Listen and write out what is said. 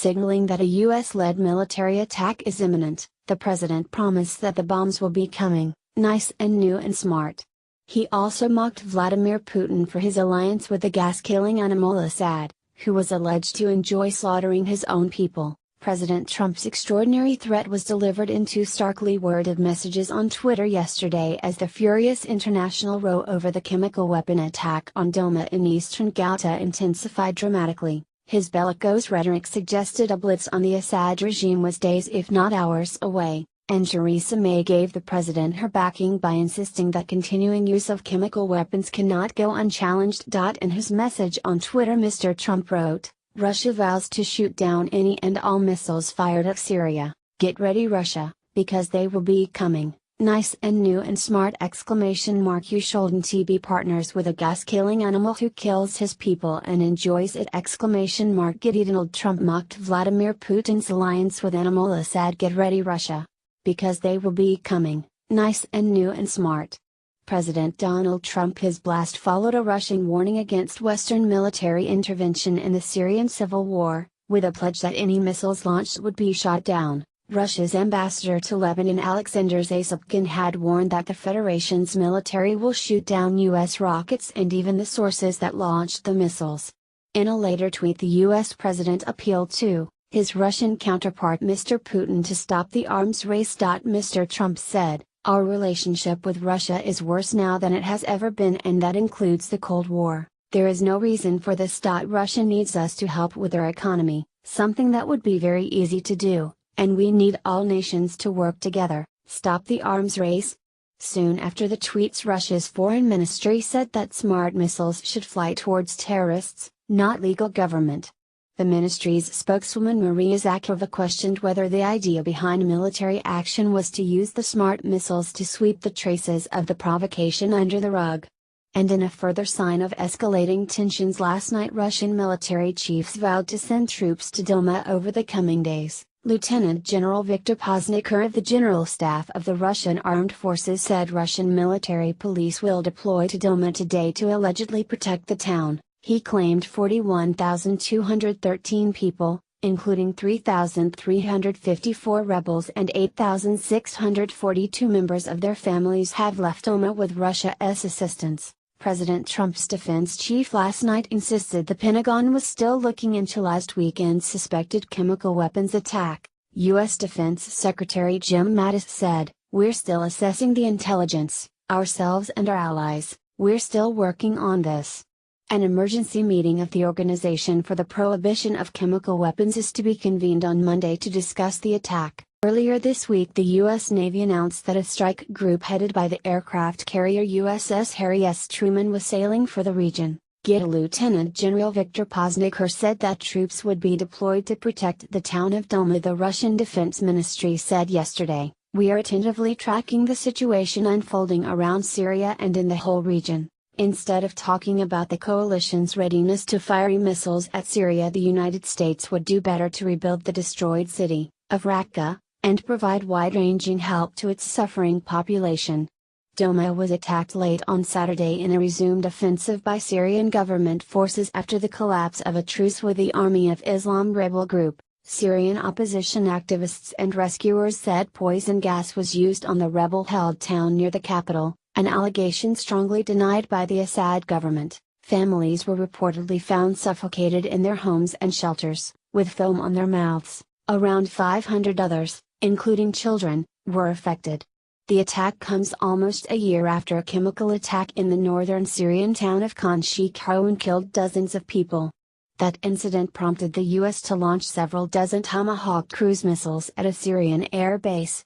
signaling that a US-led military attack is imminent. The president promised that the bombs will be coming, nice and new and smart. He also mocked Vladimir Putin for his alliance with the gas-killing animal Assad, who was alleged to enjoy slaughtering his own people. President Trump's extraordinary threat was delivered in two starkly worded messages on Twitter yesterday as the furious international row over the chemical weapon attack on Douma in eastern Ghouta intensified dramatically. His bellicose rhetoric suggested a blitz on the Assad regime was days if not hours away, and Theresa May gave the president her backing by insisting that continuing use of chemical weapons cannot go unchallenged. In his message on Twitter, Mr. Trump wrote, "Russia vows to shoot down any and all missiles fired at Syria. Get ready, Russia, because they will be coming, nice and new and smart!" You shouldn't be partners with a gas-killing animal who kills his people and enjoys it! Donald Trump mocked Vladimir Putin's alliance with animal Assad. Get ready, Russia, because they will be coming, nice and new and smart. President Donald Trump. His blast followed a Russian warning against Western military intervention in the Syrian civil war, with a pledge that any missiles launched would be shot down. Russia's ambassador to Lebanon Alexander Zasypkin had warned that the Federation's military will shoot down U.S. rockets and even the sources that launched the missiles. In a later tweet, the U.S. president appealed to his Russian counterpart Mr. Putin to stop the arms race. Mr. Trump said, "Our relationship with Russia is worse now than it has ever been, and that includes the Cold War. There is no reason for this. Russia needs us to help with their economy, something that would be very easy to do, and we need all nations to work together. Stop the arms race." Soon after the tweets, Russia's foreign ministry said that smart missiles should fly towards terrorists, not legal government. The ministry's spokeswoman Maria Zakharova questioned whether the idea behind military action was to use the smart missiles to sweep the traces of the provocation under the rug. And in a further sign of escalating tensions last night, Russian military chiefs vowed to send troops to Douma over the coming days. Lieutenant General Viktor Poznikar of the General Staff of the Russian Armed Forces said Russian military police will deploy to Douma today to allegedly protect the town. He claimed 41,213 people, including 3,354 rebels and 8,642 members of their families, have left Douma with Russia's assistance. President Trump's defense chief last night insisted the Pentagon was still looking into last weekend's suspected chemical weapons attack. U.S. Defense Secretary Jim Mattis said, "We're still assessing the intelligence, ourselves and our allies. We're still working on this." An emergency meeting of the Organization for the Prohibition of Chemical Weapons is to be convened on Monday to discuss the attack. Earlier this week, the U.S. Navy announced that a strike group headed by the aircraft carrier USS Harry S. Truman was sailing for the region. Lieutenant General Viktor Poznikar said that troops would be deployed to protect the town of Douma. The Russian Defense Ministry said yesterday, "We are attentively tracking the situation unfolding around Syria and in the whole region." Instead of talking about the coalition's readiness to fire missiles at Syria, the United States would do better to rebuild the destroyed city of Raqqa, and provide wide-ranging help to its suffering population. Douma was attacked late on Saturday in a resumed offensive by Syrian government forces after the collapse of a truce with the Army of Islam rebel group. Syrian opposition activists and rescuers said poison gas was used on the rebel-held town near the capital, an allegation strongly denied by the Assad government. Families were reportedly found suffocated in their homes and shelters, with foam on their mouths. Around 500 others, including children, were affected. The attack comes almost a year after a chemical attack in the northern Syrian town of Khan Sheikhoun killed dozens of people. That incident prompted the U.S. to launch several dozen Tomahawk cruise missiles at a Syrian air base,